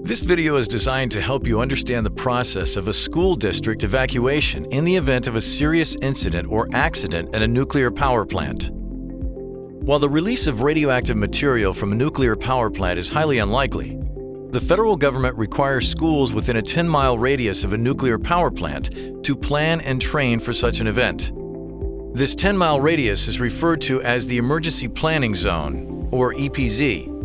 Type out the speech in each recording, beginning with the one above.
This video is designed to help you understand the process of a school district evacuation in the event of a serious incident or accident at a nuclear power plant. While the release of radioactive material from a nuclear power plant is highly unlikely, the federal government requires schools within a 10-mile radius of a nuclear power plant to plan and train for such an event. This 10-mile radius is referred to as the Emergency Planning Zone, or EPZ.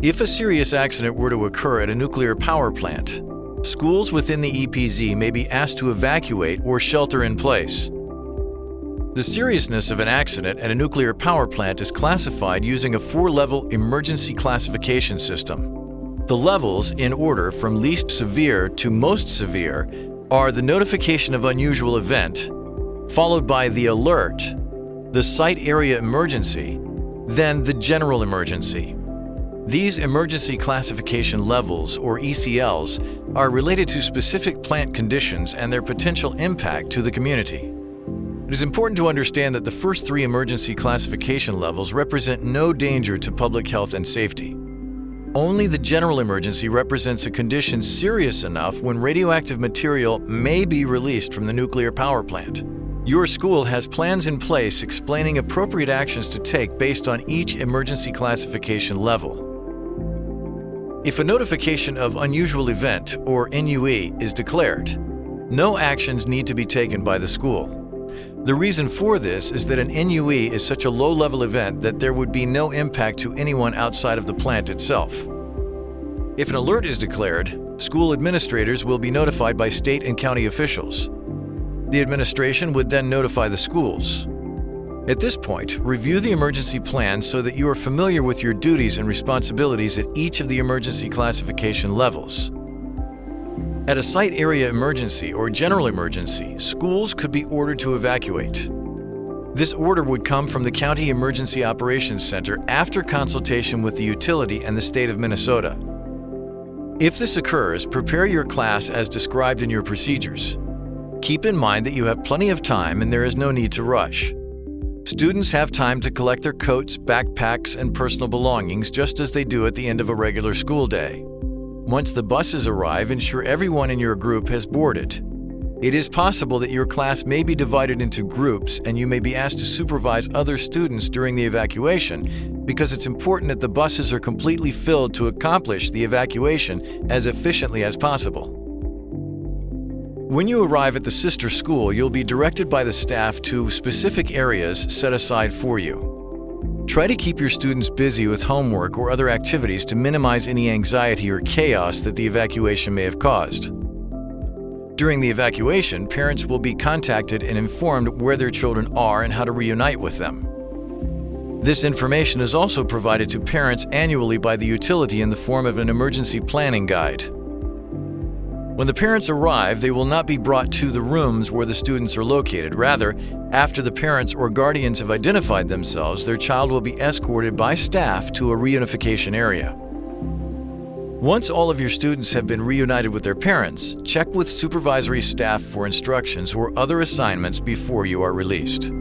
If a serious accident were to occur at a nuclear power plant, schools within the EPZ may be asked to evacuate or shelter in place. The seriousness of an accident at a nuclear power plant is classified using a 4-level emergency classification system. The levels, in order from least severe to most severe, are the notification of unusual event, followed by the alert, the site area emergency, then the general emergency. These emergency classification levels, or ECLs, are related to specific plant conditions and their potential impact to the community. It is important to understand that the first 3 emergency classification levels represent no danger to public health and safety. Only the general emergency represents a condition serious enough when radioactive material may be released from the nuclear power plant. Your school has plans in place explaining appropriate actions to take based on each emergency classification level. If a notification of unusual event, or NUE, is declared, no actions need to be taken by the school. The reason for this is that an NUE is such a low-level event that there would be no impact to anyone outside of the plant itself. If an alert is declared, school administrators will be notified by state and county officials. The administration would then notify the schools. At this point, review the emergency plan so that you are familiar with your duties and responsibilities at each of the emergency classification levels. At a site area emergency or general emergency, schools could be ordered to evacuate. This order would come from the County Emergency Operations Center after consultation with the utility and the state of Minnesota. If this occurs, prepare your class as described in your procedures. Keep in mind that you have plenty of time and there is no need to rush. Students have time to collect their coats, backpacks, and personal belongings just as they do at the end of a regular school day. Once the buses arrive, ensure everyone in your group has boarded. It is possible that your class may be divided into groups and you may be asked to supervise other students during the evacuation because it's important that the buses are completely filled to accomplish the evacuation as efficiently as possible. When you arrive at the sister school, you'll be directed by the staff to specific areas set aside for you. Try to keep your students busy with homework or other activities to minimize any anxiety or chaos that the evacuation may have caused. During the evacuation, parents will be contacted and informed where their children are and how to reunite with them. This information is also provided to parents annually by the utility in the form of an emergency planning guide. When the parents arrive, they will not be brought to the rooms where the students are located. Rather, after the parents or guardians have identified themselves, their child will be escorted by staff to a reunification area. Once all of your students have been reunited with their parents, check with supervisory staff for instructions or other assignments before you are released.